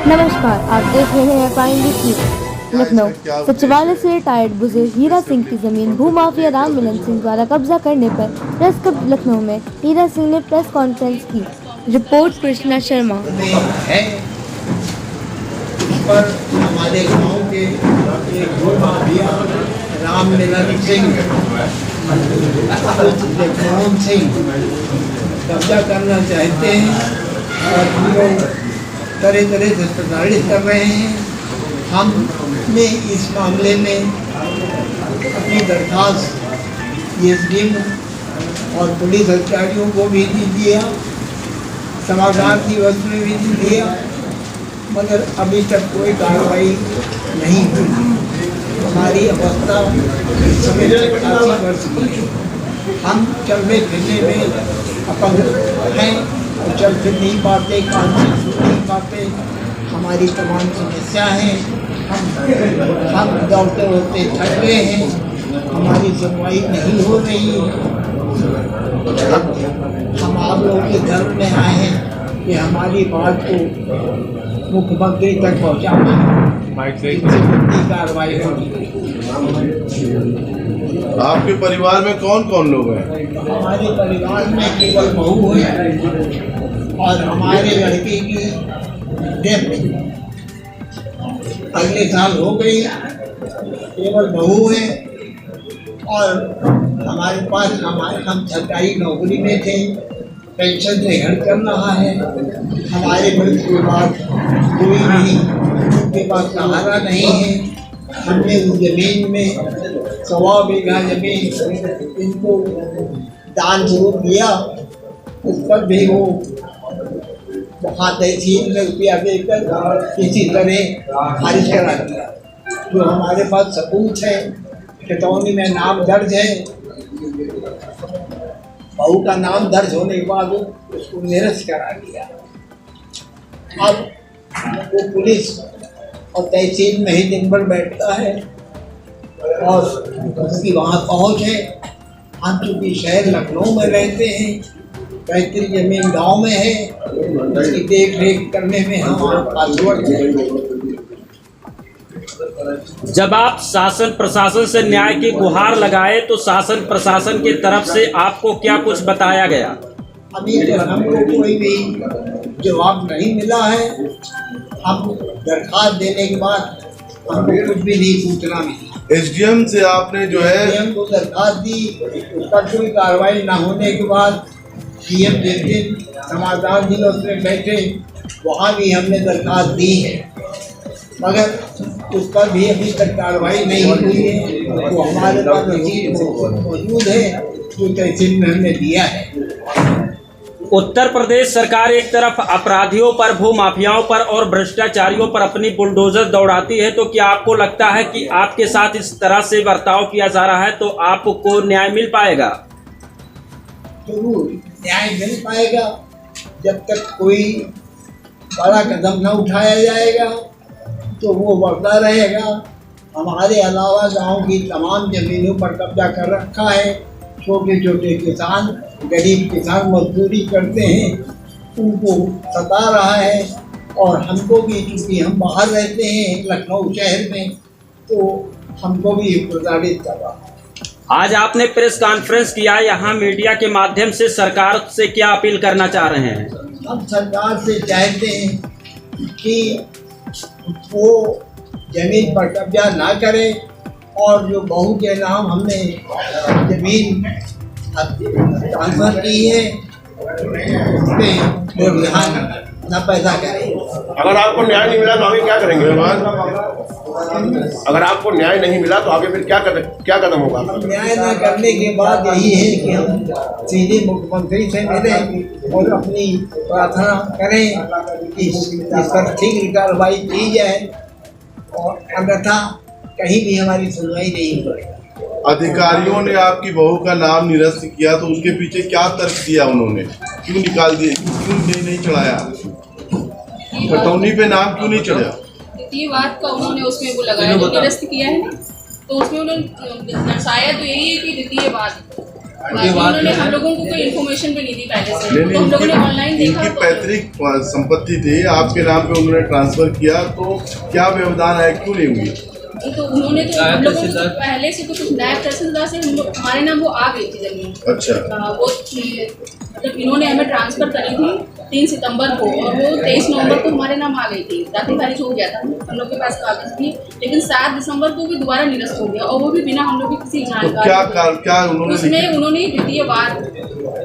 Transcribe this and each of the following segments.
नमस्कार, आप देख रहे हैं प्राइम न्यूज़। लखनऊ सचिवालय से रिटायर्ड बुजुर्ग हीरा सिंह की जमीन भूमाफिया राम मिलन सिंह द्वारा कब्जा करने पर प्रेस क्लब लखनऊ में हीरा सिंह ने प्रेस कॉन्फ्रेंस की। रिपोर्ट कृष्णा शर्मा। पर हमारे गांव के भूमाफिया राम मिलन सिंह कब्जा करना चाहते हैं और हम लोग तरह तरह से प्रताड़ित कर रहे हैं। हमने इस मामले में अपनी दरख्वास्त एसडीएम और पुलिस अधिकारियों को भी दिया, समाचार दिवस में भी दिया, मगर अभी तक कोई कार्रवाई नहीं हुई। हमारी अवस्था इस समय 85 वर्ष की है। हम चलने फिरने में अपंग हैं और चल फिर नहीं पाते, काम से सुन नहीं पाते। हमारी तमाम समस्या हैं। हम दौड़ते दौड़ते थक गए हैं। हमारी सुनवाई नहीं हो रही है। हम आप लोगों के धर्म में आए हैं कि हमारी बात को मुख्यमंत्री तक पहुँचाना, इससे बड़ी कार्रवाई होगी। आपके परिवार में कौन कौन लोग हैं? हमारे परिवार में केवल बहू है और हमारे लड़के की डेथ अगले साल हो गई। केवल बहू है और हमारे पास हम सरकारी नौकरी में थे, पेंशन से घर चल रहा है। हमारे मृत्यु के बाद कोई नहीं, उनके पास सहारा नहीं है। हमने उस जमीन में 100 बीघा जमीन इनको दान स्वरूप दिया। उस पर भी वो वहाँ तहसील में रुपया देकर किसी तरह खारिज करा दिया। जो हमारे पास सबूत है, खतौनी में नाम दर्ज है, बहू का नाम दर्ज होने के बाद उसको निरस्त करा दिया। अब वो पुलिस और तहसील में ही दिन भर बैठता है और उसकी वहाँ पहुँच है। हम चूँकि शहर लखनऊ में रहते हैं, पैतृक जमीन गांव में है, उसकी देख रेख करने में हम पासवर्ड हैं। जब आप शासन प्रशासन से न्याय की गुहार लगाए तो शासन प्रशासन की तरफ से आपको क्या कुछ बताया गया? अभी तक हमको कोई भी जवाब नहीं मिला है। हम दरखास्त देने के बाद हमको कुछ भी नहीं सूचना मिली। एसडीएम से आपने जो है एसडीएम को दरखास्त दी, उस पर कोई कार्रवाई न होने के बाद सीएम जिस दिन समाचार दिवस में बैठे वहाँ भी हमने दरखास्त दी है, मगर उस पर भी अभी तक कार्रवाई नहीं हुई है। तो हमारे पास रसीद मौजूद है जो तहसील में हमने दिया है। उत्तर प्रदेश सरकार एक तरफ अपराधियों पर, भूमाफियाओं पर और भ्रष्टाचारियों पर अपनी बुलडोजर दौड़ाती है, तो क्या आपको लगता है कि आपके साथ इस तरह से बर्ताव किया जा रहा है तो आपको न्याय मिल पाएगा? जरूर न्याय मिल पाएगा। जब तक कोई बड़ा कदम न उठाया जाएगा तो वो बढ़ता रहेगा। हमारे अलावा गांव की तमाम जमीनों पर कब्जा कर रखा है। छोटे छोटे किसान, गरीब किसान मजदूरी करते हैं, उनको सता रहा है। और हमको भी, क्योंकि हम बाहर रहते हैं लखनऊ शहर में, तो हमको भी प्रताड़ित कर रहा है। आज आपने प्रेस कॉन्फ्रेंस किया, यहाँ मीडिया के माध्यम से सरकार से क्या अपील करना चाह रहे हैं? हम सरकार से चाहते हैं कि वो जमीन पर कब्जा ना करे और जो बहू के नाम हमने जमीन ट्रांसफर की है उसमें वो ध्यान न पैदा करें। अगर आपको न्याय नहीं मिला तो आगे क्या करेंगे? अगर आपको न्याय नहीं मिला तो आगे फिर क्या कदम होगा? न्याय न करने के बाद यही है कि हम सीधे मुख्यमंत्री से मिलें और अपनी प्रार्थना करें कि इस पर शीघ्र कार्रवाई की जाए और अन्यथा कहीं भी हमारी सुनवाई नहीं होगी। अधिकारियों ने आपकी बहू का नाम निरस्त किया तो उसके पीछे क्या तर्क दिया उन्होंने? क्यों निकाल दिए? क्यों नहीं चढ़ाया? खतौनी पे नाम क्यों नहीं चढ़ा? द्वितीय बात का उन्होंने उसमें वो लगाया, जो निरस्त किया है ना, तो उसमें उन्होंने दर्शाया तो यही है कि द्वितीय बात बाकी उन्होंने हम लोगों को कोई इन्फॉर्मेशन भी नहीं दी पहले से, नहीं तो हम लोगों ने ऑनलाइन देखा इनकी तो पैतृक संपत्ति थी, आपके नाम पे उन्होंने ट्रांसफर किया, तो क्या व्यवधान है, क्यों नहीं हुई? तो उन्होंने तो हम लोगों को तो पहले से तो कुछ नायब तहसीलदार से हमारे नाम वो आ गई थी जमीन। अच्छा। वो मतलब इन्होंने हमें ट्रांसफ़र करी थी 3 सितंबर को, और वो 23 नवंबर को हमारे नाम आ गई थी, दाखिल खारिज हो गया था, हम लोग के पास कागज थी, लेकिन 7 दिसंबर को भी दोबारा निरस्त हो गया, और वो भी बिना हम लोग की किसी तो जानकारी। क्या उन्होंने उसमें उन्होंने वित्तीय वाद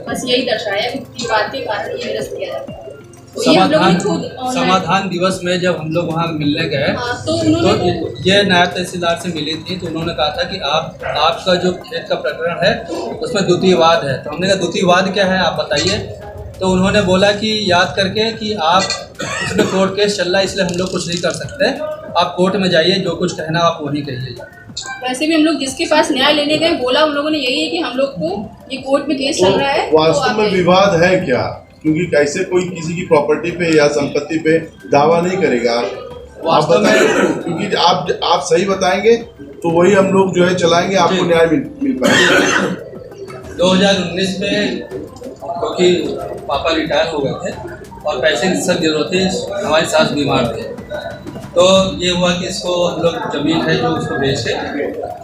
बस यही दर्शाया, वित्तीय वाद के कारण ये निरस्त किया जाता है। तो ये हम लोगों ने खुद online- समाधान दिवस में जब हम लोग वहाँ मिलने गए तो उन्होंने तो ये नायब तहसीलदार से मिली थी, तो उन्होंने कहा था कि आपका जो खेत का प्रकरण है उसमें द्वितीयवाद है। तो हमने कहा द्वितीयवाद क्या है आप बताइए। तो उन्होंने बोला कि याद करके कि आप उसमें कोर्ट केस चल रहा है इसलिए हम लोग कुछ नहीं कर सकते, आप कोर्ट में जाइए, जो कुछ कहना आप वही कहिए। वैसे भी हम लोग जिसके पास न्याय लेने गए बोला उन लोगों ने यही है कि हम लोग को ये कोर्ट में केस चल रहा है। तो वास्तव में विवाद है क्या? क्योंकि कैसे कोई किसी की प्रॉपर्टी पे या संपत्ति पे दावा नहीं करेगा, आप बताइए, क्योंकि आप सही बताएंगे तो वही हम लोग जो है चलाएंगे, आपको न्याय मिल पाएगा। 2019 में क्योंकि पापा रिटायर हो गए थे और पैसे की सख्त जरूरत थी, हमारी सास बीमार थे, तो ये हुआ कि इसको हम लोग ज़मीन है जो उसको बेच के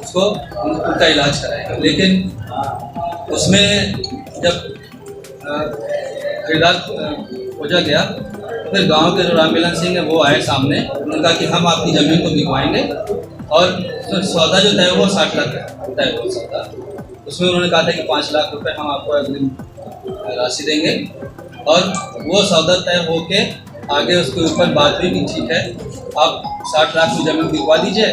उसको उनका इलाज कराएंगे। लेकिन उसमें जब खरीदार खोजा गया तो फिर गांव के जो राममिलन सिंह है वो आए सामने, उन्होंने कहा कि हम आपकी ज़मीन को बिकवाएंगे, और सौदा जो तय हुआ 60 लाख तय हुआ सौदा, उसमें उन्होंने कहा था कि 5 लाख रुपए हम आपको अग्रिम राशि देंगे, और वो सौदा तय होके आगे उसके ऊपर बात भी ठीक है, आप 60 लाख की ज़मीन बिकवा दीजिए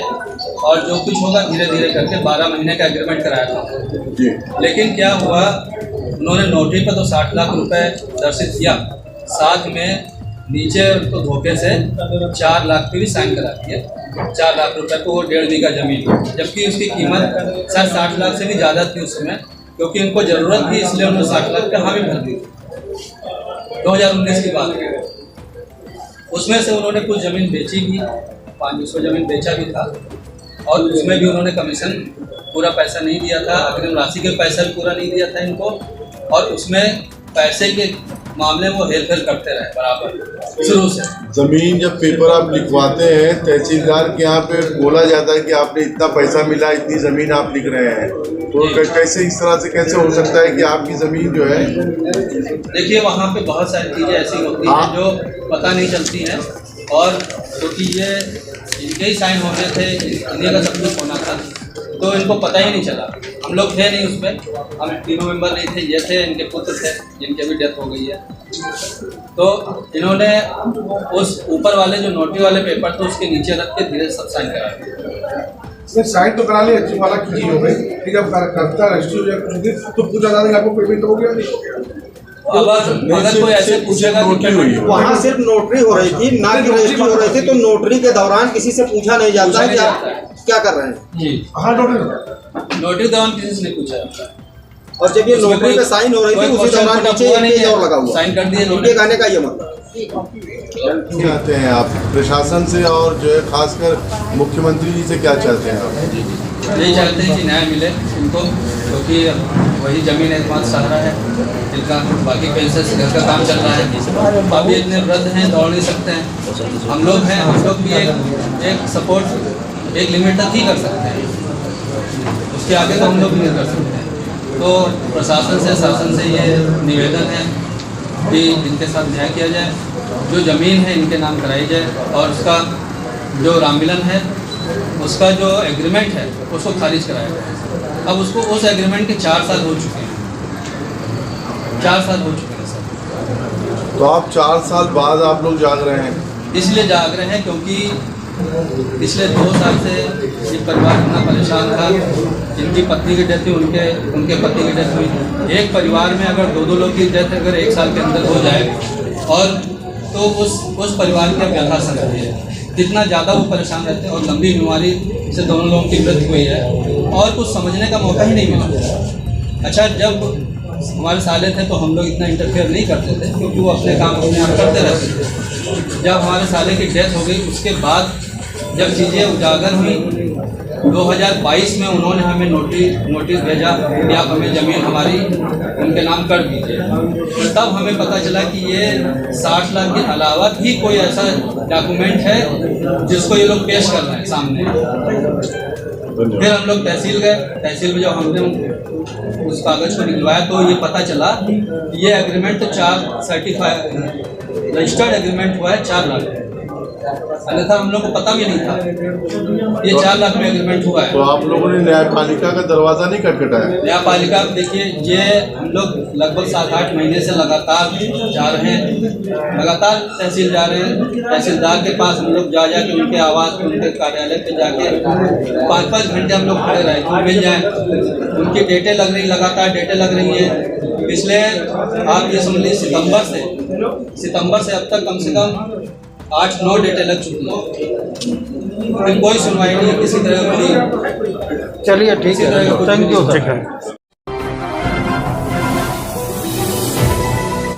और जो कुछ होगा धीरे धीरे करके 12 महीने का एग्रीमेंट कराया था। लेकिन क्या हुआ, उन्होंने नोटरी पर तो 60 लाख रुपए दर्शित किया, साथ में नीचे तो धोखे से 4 लाख पे भी साइन करा दिए, 4 लाख रुपए को वो 1.5 बीघा जमीन, जबकि उसकी कीमत शायद 60 लाख से भी ज़्यादा थी उस समय, क्योंकि उनको ज़रूरत थी इसलिए उन्होंने 60 लाख का हामी भर दी। 2019 की बात है, उसमें से उन्होंने कुछ ज़मीन बेची भी, 500 ज़मीन बेचा भी था, और उसमें भी उन्होंने कमीशन पूरा पैसा नहीं दिया था, अग्रिम राशि के पैसा भी पूरा नहीं दिया था इनको, और उसमें पैसे के मामले में वो हेर फेर करते रहे बराबर शुरू से। जमीन जब पेपर आप लिखवाते हैं तहसीलदार के यहाँ पे बोला जाता है कि आपने इतना पैसा मिला, इतनी जमीन आप लिख रहे हैं, तो कैसे इस तरह से कैसे हो सकता है कि आपकी जमीन जो है? देखिए वहाँ पे बहुत सारी चीज़ें ऐसी होती हैं जो पता नहीं चलती हैं, और क्योंकि ये इनके ही साइन होने थे, इन्हीं का सब कुछ होना था, तो इनको पता ही नहीं चला। हम लोग थे नहीं उसमें, हम तीनों मेंबर नहीं थे, ये थे, इनके पुत्र थे जिनकी भी डेथ हो गई है। तो इन्होंने उस ऊपर वाले जो नोटरी वाले पेपर थे उसके नीचे रख के धीरे सब साइन करा दिए। साइन तो करा लिया, अच्छी वाला की हो गई, ठीक है, करता रजिस्ट्री तो पूछा जाता आपको पेमेंट हो गया नहीं हो गया। अब अगर कोई ऐसे पूछेगा कि वहाँ सिर्फ नोटरी हो रही थी, ना कि रजिस्ट्री हो रही थी, तो नोटरी के दौरान किसी से पूछा नहीं जाता है कि आप क्या कर रहे हैं जी। हाँ, नोटरी दौरान किसी से नहीं पूछा जाता, और जब ये नोटरी पे साइन हो रही थी उसी दौरान नीचे एक पेज और लगा हुआ, साइन कर दिए। इनके कहने का ये मतलब चाहते हैं आप प्रशासन से, और जो है खासकर मुख्यमंत्री जी से क्या चाहते हैं आप? यही चाहते हैं कि न्याय मिले इनको, क्योंकि वही ज़मीन एकमात्र सहारा है जिनका, बाकी पेंशन से घर का काम चल रहा है। अभी इतने वृद्ध हैं, दौड़ नहीं सकते हैं, हम लोग हैं, हम लोग भी एक सपोर्ट एक लिमिट तक ही कर सकते हैं, उसके आगे तो हम लोग भी नहीं कर सकते हैं। तो प्रशासन से, शासन से ये निवेदन है कि इनके साथ न्याय किया जाए, जो ज़मीन है इनके नाम कराई जाए, और उसका जो राममिलन है उसका जो एग्रीमेंट है उसको खारिज कराया जाए। अब उसको उस एग्रीमेंट के 4 साल हो चुके हैं, 4 साल हो चुके हैं सर। तो आप 4 साल बाद आप लोग जाग रहे हैं? इसलिए जाग रहे हैं क्योंकि पिछले 2 साल से ये परिवार इतना परेशान था, जिनकी पत्नी की डेथ हुई उनके पति की डेथ हुई। एक परिवार में अगर 2 लोग की डेथ अगर 1 साल के अंदर हो जाए, और तो उस परिवार की व्यथा सकती है, कितना ज़्यादा वो परेशान रहते हैं, और लंबी बीमारी से दोनों लोगों की मृत्यु हुई है, और कुछ समझने का मौका ही नहीं मिला। अच्छा, जब हमारे साले थे तो हम लोग इतना इंटरफेयर नहीं करते थे, क्योंकि वो अपने काम अपने आप करते रहते थे। जब हमारे साले की डेथ हो गई उसके बाद जब चीज़ें उजागर हुई 2022 में उन्होंने हमें नोटिस भेजा कि आप हमें ज़मीन हमारी उनके नाम कर दीजिए। तब हमें पता चला कि ये 60 लाख के अलावा भी कोई ऐसा डॉक्यूमेंट है जिसको ये लोग पेश कर रहे हैं सामने। फिर हम लोग तहसील गए। तहसील में जब हमने उस कागज़ को निकलवाया तो ये पता चला ये एग्रीमेंट तो 4 सर्टिफाइड रजिस्टर्ड एग्रीमेंट हुआ है 4 लाख, अन्यथा हम लोग को पता भी नहीं था ये 4 लाख में एग्रीमेंट हुआ है। तो आप लोगों ने न्यायपालिका का दरवाजा नहीं खटखटाया? न्यायपालिका देखिए, ये हम लोग लगभग 7-8 महीने से लगातार जा रहे हैं, लगातार तहसील जा रहे हैं। तहसीलदार के पास हम लोग जा जाके उनके आवास पे, उनके कार्यालय पे जाके 5-5 घंटे हम लोग खड़े रहे कि मिल जाए। उनकी डेटें लग रही, लगातार डेटें लग रही हैं। पिछले आप ये समझ लीजिए सितंबर से अब तक कम से कम 8-9 डेटें लग चुकी हैं, लेकिन कोई सुनवाई नहीं, किसी तरह की। चलिए ठीक है, थैंक यू।